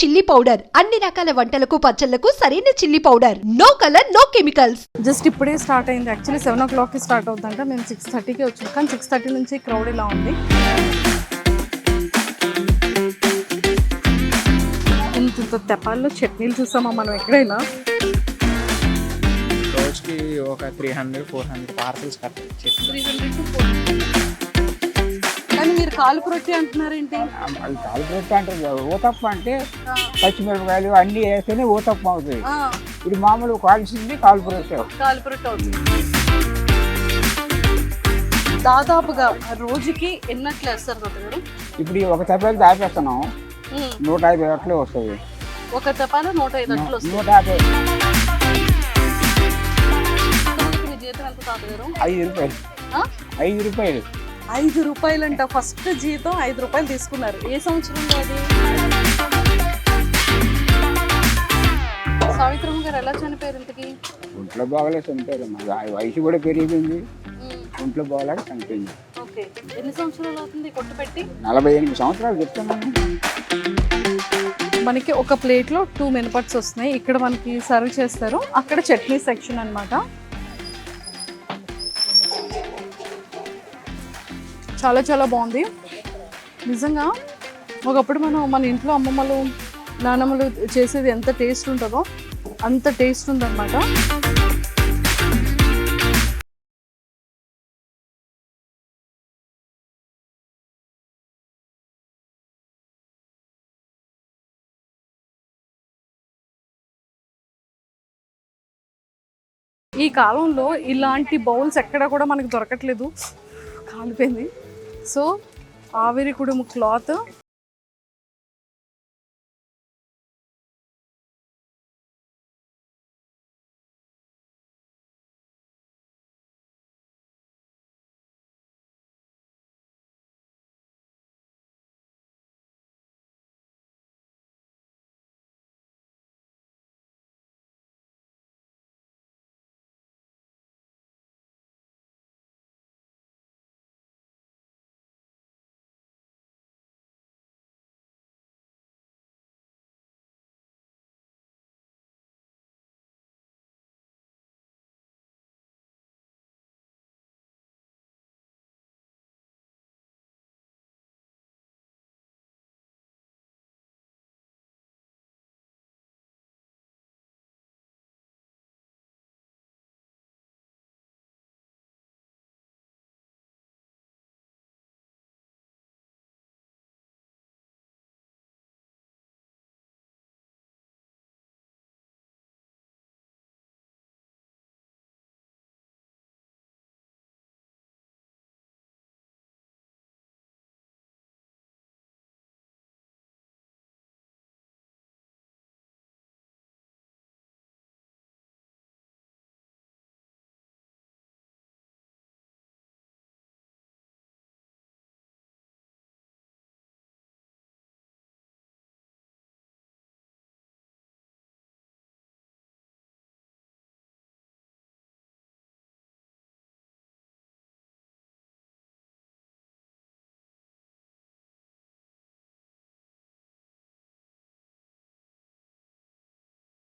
Chilli powder అన్ని రకాల వంటలకు పచ్చళ్లకు సరైన chilli powder. No colour no chemicals. Just ఇప్పుడే స్టార్ట్ అయింది. యాక్చువల్లీ 7 o'clockకి స్టార్ట్ అవుతుందంట. మేము 6:30కి వచ్చాం, కానీ 6:30 నుంచి క్రౌడ్ ఇలా ఉంది. ఇంత తెపాల్లో చట్నీలు చూసామా మనం ఎక్కడైనా? రోజుకి ఒక 300-400 పార్సల్స్ కట్టాలి. కానీ మీరు కాలుపు రొట్టె అంటున్నారేంటి? అది కాలుపు రొట్టె అంటారు. ఊతప్ప అంటే పచ్చిమిరపకాయలు అన్నీ వేస్తేనే ఊతప్ప అవుతుంది. ఇది మామూలు కాల్చింది కాలుపు రొట్టె. కాలుపు రొట్టె అవుతుంది. దాదాపుగా రోజుకి ఎన్నట్లు వేస్తారు రొట్టెలు? ఇప్పుడు ఒక తెప్పలు దాపేస్తున్నాం, 150 అట్లే వస్తుంది. ఒక తెపాల 105 అట్లు వస్తుంది. 150. జీతం ఎంత తాతగారు? 5 రూపాయలు. 5 రూపాయలు. 5 రూపాయలు అంట. ఫస్ట్ జీతం 5 రూపాయలు తీసుకున్నారు. ఏ సంవత్సరంలో అది? సావిత్రమ్మ గారు ఎలా చనిపోయారు ఇంతకి? ఒంట్లో బాగలేదు చనిపోయారు. వయసు కూడా పెరిగింది, ఒంట్లో బాగలేక చనిపోయింది. ఓకే, ఎన్ని సంవత్సరాలు అవుతుంది కొట్టు పెట్టి? 48 సంవత్సరాలు చెప్తున్నాను. మనకి ఒక ప్లేట్లో 2 మినపట్స్ వస్తున్నాయి. ఇక్కడ మనకి సర్వ్ చేస్తారు. అక్కడ చట్నీ సెక్షన్ అన్నమాట. చాలా చాలా బాగుంది నిజంగా. ఒకప్పుడు మన ఇంట్లో అమ్మమ్మలు నాన్నమ్మలు చేసేది ఎంత టేస్ట్ ఉంటుందో అంత టేస్ట్ ఉందన్నమాట. ఈ కాలంలో ఇలాంటి బౌల్స్ ఎక్కడ కూడా మనకు దొరకట్లేదు. కాలిపోయింది. సో ఆవిరి కుడుము క్లాత్,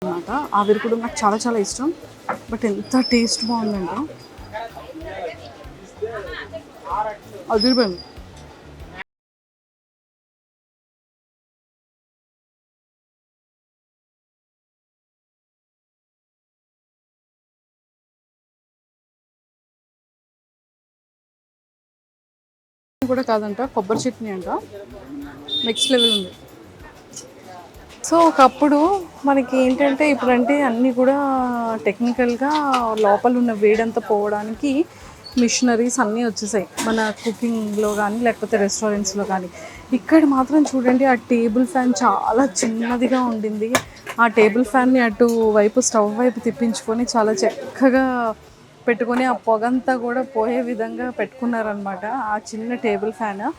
అన్నమాట. ఆవిరి కూడా నాకు చాలా చాలా ఇష్టం. బట్ ఎంత టేస్ట్ బాగుందంట, అదిరిపోయింది. కూడా కాదంట, కొబ్బరి చట్నీ అంట. నెక్స్ట్ లెవెల్ ఉంది. సో ఒకప్పుడు మనకి ఏంటంటే, ఇప్పుడంటే అన్నీ కూడా టెక్నికల్గా లోపల ఉన్న వేడంతా పోవడానికి మిషనరీస్ అన్నీ వచ్చేసాయి మన కుకింగ్లో కానీ లేకపోతే రెస్టారెంట్స్లో కానీ. ఇక్కడ మాత్రం చూడండి, ఆ టేబుల్ ఫ్యాన్ చాలా చిన్నదిగా ఉండింది. ఆ టేబుల్ ఫ్యాన్ని అటు వైపు స్టవ్ వైపు తిప్పించుకొని చాలా చక్కగా పెట్టుకొని ఆ పొగంతా కూడా పోయే విధంగా పెట్టుకున్నారనమాట ఆ చిన్న టేబుల్ ఫ్యాన్.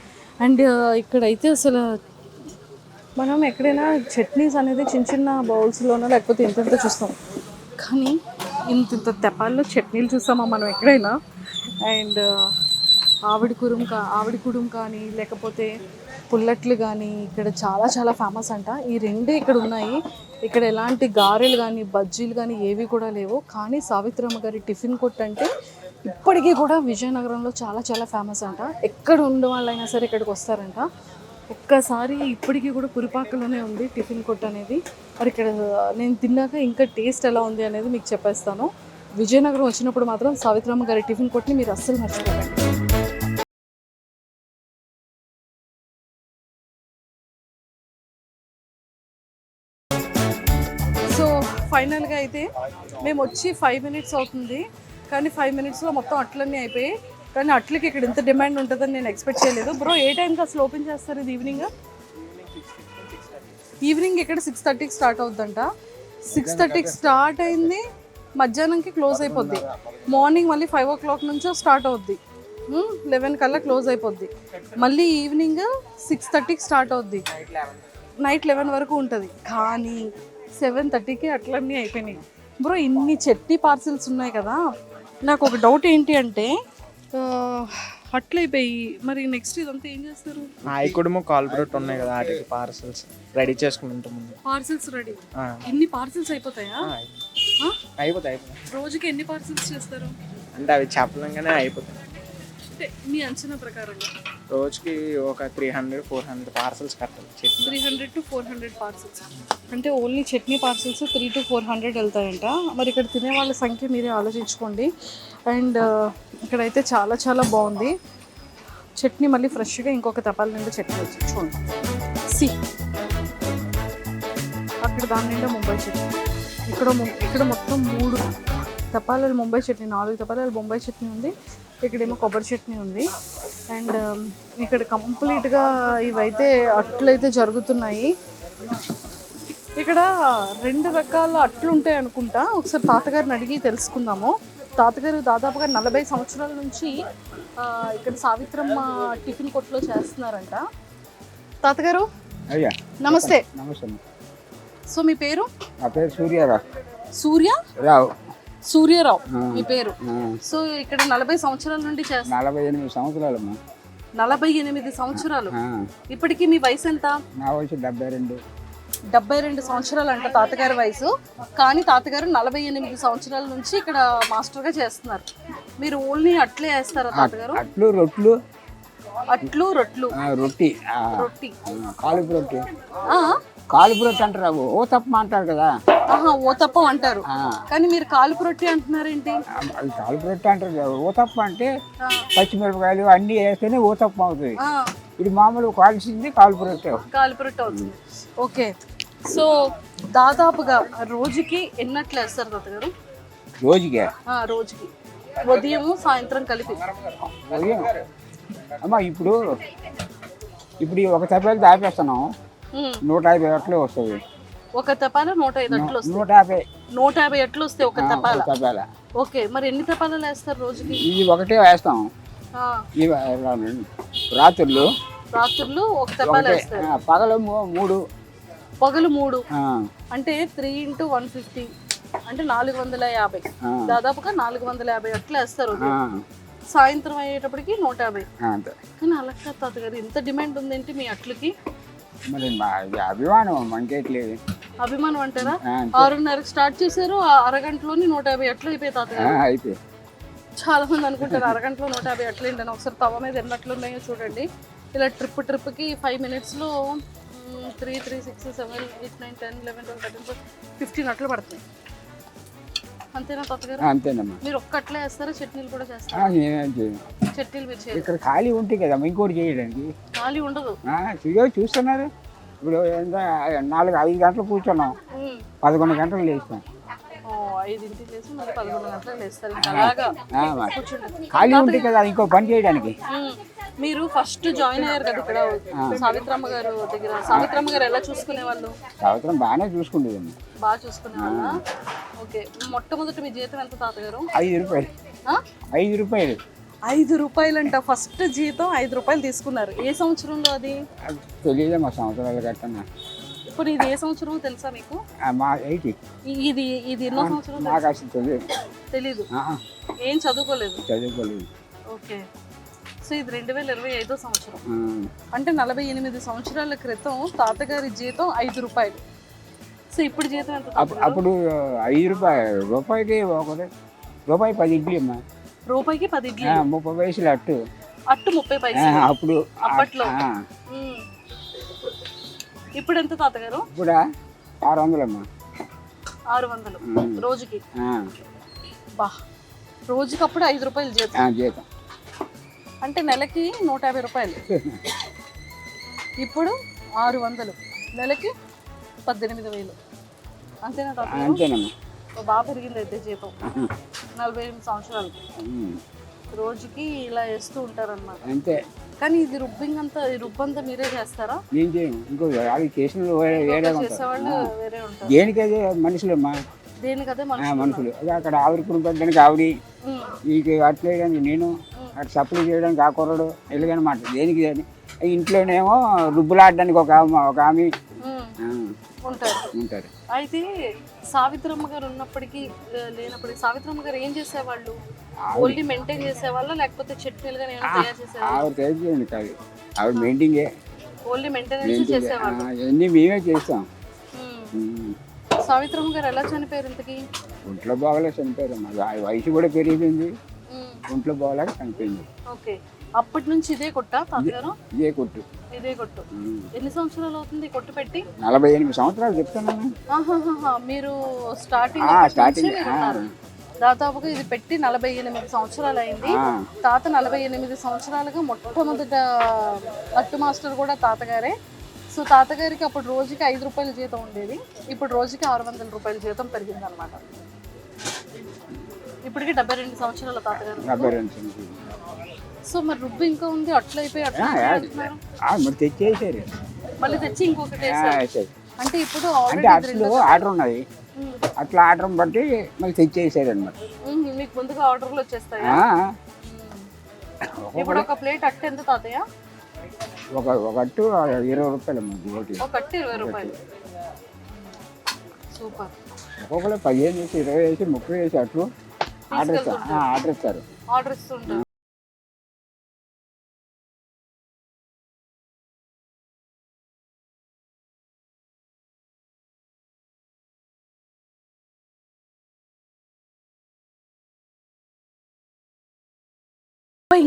అండ్ ఇక్కడైతే అసలు మనం ఎక్కడైనా చట్నీస్ అనేది చిన్న చిన్న బౌల్స్లోనో లేకపోతే ఇంత చూస్తాం, కానీ ఇంత తెపాల్లో చట్నీలు చూస్తామా మనం ఎక్కడైనా? అండ్ ఆవిడి కుడుం కానీ లేకపోతే పుల్లట్లు కానీ ఇక్కడ చాలా చాలా ఫేమస్ అంట. ఈ రెండే ఇక్కడ ఉన్నాయి. ఇక్కడ ఎలాంటి గారెలు కానీ బజ్జీలు కానీ ఏవి కూడా లేవు. కానీ సావిత్రమ్మ గారి టిఫిన్ కొట్టు అంటే ఇప్పటికీ కూడా విజయనగరంలో చాలా చాలా ఫేమస్ అంట. ఎక్కడ ఉండే వాళ్ళైనా సరే ఇక్కడికి వస్తారంట. ఒక్కసారి ఇప్పటికీ కూడా పురిపాకలోనే ఉంది టిఫిన్ కొట్టు అనేది. మరి ఇక్కడ నేను తిన్నాక ఇంకా టేస్ట్ ఎలా ఉంది అనేది మీకు చెప్పేస్తాను. విజయనగరం వచ్చినప్పుడు మాత్రం సావిత్రమ్మ గారి టిఫిన్ కొట్టుని మీరు అస్సలు మర్చిపోకండి. సో ఫైనల్గా అయితే మేము వచ్చి 5 minutes అవుతుంది. కానీ 5 minutesలో మొత్తం అట్లన్నీ అయిపోయాయి. కానీ అట్లకి ఇక్కడ ఇంత డిమాండ్ ఉంటుందని నేను ఎక్స్పెక్ట్ చేయలేదు. బ్రో ఏ టైంకి అసలు ఓపెన్ చేస్తారు ఇది? ఈవినింగ్ ఇక్కడ 6:30కి స్టార్ట్ అవుద్దంట. 6:30కి స్టార్ట్ అయింది, మధ్యాహ్నంకి క్లోజ్ అయిపోద్ది. మార్నింగ్ మళ్ళీ 5 o'clock నుంచో స్టార్ట్ అవుద్ది, 11 కల్లా క్లోజ్ అయిపోద్ది. మళ్ళీ ఈవినింగ్ 6:30కి స్టార్ట్ అవుద్ది, నైట్ 11 వరకు ఉంటుంది. కానీ 7:30కి అట్లన్నీ అయిపోయినాయి. బ్రో ఇన్ని చట్నీ పార్సిల్స్ ఉన్నాయి కదా, నాకు ఒక డౌట్ ఏంటి అంటే అట్లయిపోయి మరి నెక్స్ట్ ఇదంతా ఏం చేస్తారు? నాయకుడము కాల్బ్రెట్ ఉన్నాయి కదా, వాటికి పార్సల్స్ రెడీ చేసుకుంటాం. Parcels ready. ఇన్ని పార్సిల్స్ అయిపోతాయా? అయిపోతాయి. రోజుకి ఎన్ని పార్సిల్స్ చేస్తారు అంటే అవి చెప్పలేంగానే అయిపోతాయి. అంటే మీ అంచనా ప్రకారం రోజుకి ఒక 300-400 పార్సల్స్ కట్టాలి. 300 to 400 పార్సిల్స్ అంటే ఓన్లీ చట్నీ పార్సిల్స్ 300 to 400 వెళ్తాయంట. మరి ఇక్కడ తినే వాళ్ళ సంఖ్య మీరే ఆలోచించుకోండి. అండ్ ఇక్కడైతే చాలా చాలా బాగుంది చట్నీ. మళ్ళీ ఫ్రెష్గా ఇంకొక తపాల నిండా చట్నీ వచ్చి చూడండి. అక్కడ దాని నిండా ముంబై చట్నీ, ఇక్కడ మొత్తం 3 తపాలాలు ముంబై చట్నీ, 4 తపాలాలు ముంబై చట్నీ ఉంది. ఇక్కడేమో కొబ్బరి చట్నీ ఉంది. అండ్ ఇక్కడ కంప్లీట్గా ఇవైతే అట్లయితే జరుగుతున్నాయి. ఇక్కడ 2 రకాల అట్లు ఉంటాయి అనుకుంటా. ఒకసారి తాతగారిని అడిగి తెలుసుకుందాము. తాతగారు దాదాపుగా 40 సంవత్సరాల నుంచి ఇక్కడ సావిత్రమ్మ టిఫిన్ కొట్లో చేస్తున్నారంట. తాతగారు అయ్యా నమస్తే. నమస్తే. సో మీ పేరు? నా పేరు సూర్యారావు. సూర్యారావు. మీ పేరు. సో ఇక్కడ 40 సంవత్సరాల నుండి చేస్తారు. 48 సంవత్సరాలమ్మా. 48 సంవత్సరాలు. ఇప్పటికి మీ వయసు ఎంత? నా వయసు 72. 72 సంవత్సరాలు అంట తాతగారి వయసు. కానీ తాతగారు 48 సంవత్సరాల నుంచి ఇక్కడ మాస్టర్గా చేస్తున్నారు. మీరు ఓన్లీ అట్లే వేస్తారా తాతగారు? అట్లు రొట్లు. రొట్టి కాలుపు రొట్టి అంటారు. ఓ తప్ప అంటారు కదా. ఓ తప్ప అంటారు. కానీ మీరు కాలుపు రొట్టి అంటున్నారేంటి? కాలుపు రొట్టి అంటారు కదా. ఓ తప్ప అంటే పచ్చిమిరపకాయలు అన్ని వేస్తేనే ఓ తప్ప అవుతుంది. ఇది మామూలు కాల్చింది కాలుపు రొట్టి అవుతుంది. ఓకే. సో దాదాపుగా రోజుకి ఎన్నట్లు వేస్తారు తాతగారు? రోజుకి ఉదయం సాయంత్రం కలిపి. అమ్మా ఇప్పుడు ఒక తప్పేలు దాపేస్తున్నాం, 150 అట్లు వస్తుంది. ఒక తపాల 105 అట్లు వస్తాయి. 150 అట్లు వస్తాయి ఒక తపాల. ఓకే. మరి ఎన్ని తపాలాలు వేస్తారు రోజుకి? ఇది ఒకటే వేస్తాం. రాత్రులు ఒక తపాల వేస్తారు. పగలు 3 అంటే 3 into 150 అంటే 450. దాదాపుగా 450 అట్లు వేస్తారు. సాయంత్రం అయ్యేటప్పటికి 150. కానీ అలా కాదు తాతగారు, ఇంత డిమాండ్ ఉందేంటి మీ అట్లకి? మరి అభిమానం మనకేట్లేదు. అభిమానం అంటారా? 6:30కి స్టార్ట్ చేశారు, అరగంటలోని 150 అట్లు అయిపోయి తాతగారు. అయితే చాలా మంది అనుకుంటారు అరగంటలో 150 అట్లు ఏంటని. ఒకసారి తవ మీద ఎన్ని అట్లు ఉన్నాయో చూడండి. ఇలా ట్రిప్కి 5 minutesలో 3, 3, 6, 7, 8, 9, 10, 11, 12, 13, 14, 15 అట్లు పడుతుంది. అంతేనా తాతగారు? అంతేనమ్మా. మీరు ఒక్క అట్లే వేస్తారా? చట్నీలు కూడా చేస్తారా? చట్నీలు మీరు చేయరు. ఇక్కడ ఖాళీ ఉంటాయి కదా ఇంకోటి చేయడానికి. ఖాళీ ఉండదు. చూస్తున్నారు ఇప్పుడు 4-5 గంటలు కూర్చున్నాం, 11 గంటలు లేస్తాం. 5ంటికి లేచి మళ్ళీ 11 గంటలకు లేస్తారు. ఇంకా అలాగా ఖాళీ ఉంటాయి కదా ఇంకో పని చేయడానికి. మీరు ఫస్ట్ జాయిన్ అయ్యారు కదా ఇక్కడ సావిత్రమ్మ గారు దగ్గర. సావిత్రమ్మ గారు ఎలా చూసుకునే వాళ్ళు? సావిత్రమ్మ బాగానే చూసుకుండేదండి. బాగా చూసుకునే వాళ్ళ. ఓకే. మొట్టమొదటి మీ జీతం ఎంత తాతగారు? 5 రూపాయలు. 5 రూపాయలు. 5 రూపాయలంట ఫస్ట్ జీతం. 5 రూపాయలు తీసుకున్నారు. ఏ సంవత్సరంలో అది? తెలియదు మా సంవత్సరాలు కట్టన్నా. ఇప్పుడు ఇది ఏ సంవత్సరం తెలుసా మీకు? మా 80. ఇది ఎన్నో సంవత్సరం? నాకు అసలు తెలీదు. ఏం చదువుకోలేదు? చదువుకోలేదు. ఓకే. సో ఇది 2025 సంవత్సరం. అంటే 48 సంవత్సరాల క్రితం తాతగారి జీతం 5 రూపాయలు. సో ఇప్పుడు జీతం ఎంత? అప్పుడు 5 రూపాయలకి రూపాయి 10 ఇడ్లీ అమ్మా. రూపాయికి 10 ఇడ్లీ. 30 పైసలు అట్టు 30 పైసలు అప్పుడు అప్పట్లో. ఇప్పుడు ఎంత తాతగారు? ఇప్పుడు 600 అమ్మా. 600 రోజుకి. బా, రోజుకి అప్పుడు 5 రూపాయలు జీతం. అంటే నెలకి 150 రూపాయలు. ఇప్పుడు 600, నెలకి 18,000. అంతేనా తాతగారు? అంతేనమ్మా. బాగా పెరిగింది అయితే జీతం 48 సంవత్సరాలు. రోజుకి ఇలా వేస్తూ ఉంటారన్నమాట. అంతే. కానీ ఇది రుబ్బంతా మీరే చేస్తారా? నేను చేయను, ఇంకో వాళ్ళకి చేసిన వేరే చేసేవాళ్ళు వేరే ఉంటారు. దేనికదే మనుషులమ్మా. దేనికదే మనుషులు. అదే అక్కడ ఆవిరి పెట్టడానికి ఆవిడి, నీకు అట్లా వేయడానికి నేను, అటు సప్లై చేయడానికి ఆ కుర్రడు, ఎలాగనమాట. దేనికి ఇంట్లోనేమో రుబ్బులాడడానికి ఒక ఆమె ఉంటారు. అయితే సావిత్రమ్మ గారు ఉన్నప్పటికీ లేనప్పటికీ సావిత్రమ్మ గారు ఏం చేసేవాళ్ళు? ఓన్లీ మెయింటైన్ చేసేవాళ్ళ లేకపోతే చట్నీలు కానీ ఏమైనా తయారు చేసేవాళ్ళు? ఆవిడ తయారు చేయండి కాదు, ఆవిడ మెయింటైన్ ఓన్లీ మెయింటెనెన్స్ చేసేవాళ్ళు. అన్నీ మేమే చేస్తాం. సావిత్రమ్మ గారు ఎలా చనిపోయారు ఇంతకీ? ఒంట్లో బాగలేక చనిపోయారు. వయసు కూడా పెరిగిపోయింది, ఒంట్లో బాగలేక చనిపోయింది. ఓకే. అప్పటి నుంచి ఇదే కొట్ట తాతగారు? ఇదే కొట్టు. ఇదే కొట్టు. ఎన్ని సంవత్సరాలు అవుతుంది కొట్టు పెట్టి? 48 సంవత్సరాలు చెప్తున్నాను. మీరు స్టార్టింగ్ దాదాపుగా ఇది పెట్టి 48 సంవత్సరాలు అయింది. తాత 48 సంవత్సరాలుగా మొట్టమొదట అట్టు మాస్టర్ కూడా తాతగారే. సో తాతగారికి అప్పుడు రోజుకి 5 రూపాయల జీతం ఉండేది, ఇప్పుడు రోజుకి 600 రూపాయల జీతం పెరిగింది అనమాట. ఇప్పటికి 72 సంవత్సరాల తాతగారు. 72 సంవత్సరాలు. సో మరి రుబ్బు ఇంకా ఉంది, అట్లా అయిపోయి అట్లా తెచ్చేసారు, మళ్ళీ తెచ్చి ఇంకొకటి వేసారు. అంటే ఇప్పుడు అంటే అట్లు ఆర్డర్ ఉన్నది, అట్లా ఆర్డర్ బట్టి మళ్ళీ తెచ్చేసారు అనమాట. మీకు ముందుగా ఆర్డర్లు వచ్చేస్తాయి. ఇప్పుడు ఒక ప్లేట్ అట్టు ఎంత తాతయ్య? ఒక అట్టు 20 రూపాయలు. ఒక అట్టు 20 రూపాయలు. సూపర్. ఒక్కొక్కరు 15 వేసి 20 వేసి 30 వేసి అట్లు ఆర్డర్ ఇస్తారు. ఆర్డర్ ఇస్తుంటారు.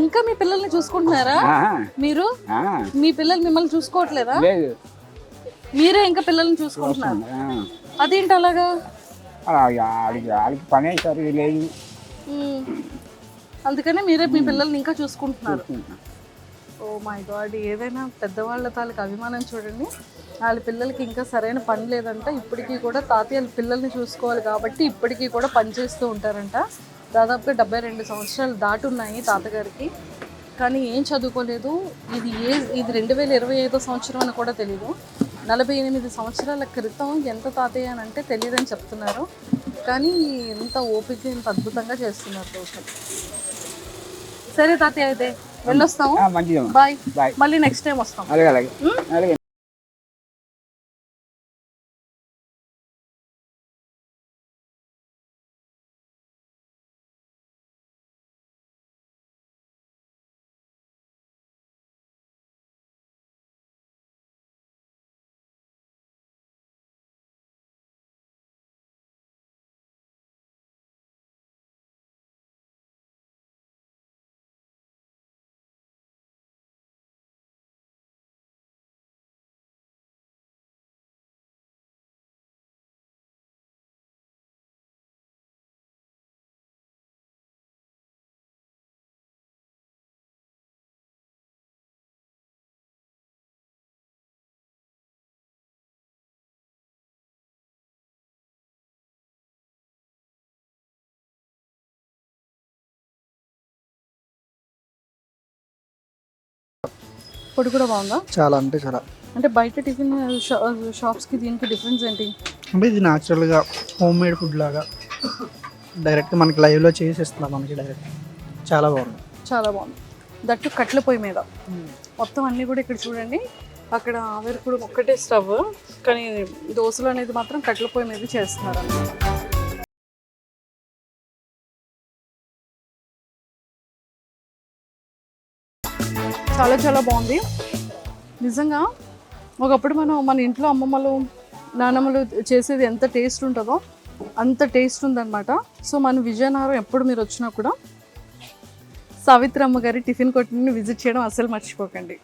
ఇంకా మీ పిల్లల్ని చూసుకుంటున్నారా మీరు? మీ పిల్లలు మిమ్మల్ని చూసుకోవట్లేదా? లేదు, మీరే ఇంకా పిల్లల్ని చూసుకుంటున్నారు. అదేంటి అలాగా? వాళ్ళకి పని సరిగా లేదు, అందుకనే మీరే మీ పిల్లల్ని ఇంకా చూసుకుంటున్నారు. ఓ మై గాడ్, ఏదైనా పెద్దవాళ్ళ తాలూకు అభిమానం చూడండి. వాళ్ళ పిల్లలకి ఇంకా సరైన పని లేదంట, ఇప్పటికీ కూడా తాతయ్య వాళ్ళ పిల్లల్ని చూసుకోవాలి కాబట్టి ఇప్పటికీ కూడా పని చేస్తూ ఉంటారంట. దాదాపుగా 72 సంవత్సరాలు దాటున్నాయి తాతగారికి, కానీ ఏం చదువుకోలేదు. ఇది 2025 సంవత్సరం అని కూడా తెలీదు. 48 సంవత్సరాల క్రితం ఎంత తాతయ్య అని అంటే తెలియదని చెప్తున్నారు, కానీ ఎంత ఓపిక, ఎంత అద్భుతంగా చేస్తున్నారు రోజు. సరే తాతయ్య, అయితే వెళ్ళొస్తాము. బాయ్. మళ్ళీ నెక్స్ట్ టైం వస్తాం. అలాగే. పొడి కూడా బాగుందా? చాలా అంటే చాలా. అంటే బయట టిఫిన్ షాప్స్కి దీనికి డిఫరెన్స్ ఏంటి? అంటే ఇది న్యాచురల్గా హోమ్ మేడ్ ఫుడ్ లాగా డైరెక్ట్గా మనకి లైవ్లో చేసేస్తున్నాం మనకి డైరెక్ట్. చాలా బాగుంది, చాలా బాగుంది. దట్టు కట్ల పొయ్యి మీద మొత్తం అన్నీ కూడా ఇక్కడ చూడండి. అక్కడ ఆవిరి కూడా ఒక్కటే స్టవ్, కానీ దోశలు అనేది మాత్రం కట్ల పొయ్యి మీద చేస్తున్నారు అన్నమాట. చాలా చాలా బాగుంది నిజంగా. ఒకప్పుడు మన ఇంట్లో అమ్మమ్మలు నానమ్మలు చేసేది ఎంత టేస్ట్ ఉంటుందో అంత టేస్ట్ ఉందన్నమాట. సో మన విజయనగరం ఎప్పుడు మీరు వచ్చినా కూడా సావిత్రమ్మ గారి టిఫిన్ కొట్టుని విజిట్ చేయడం అస్సలు మర్చిపోకండి.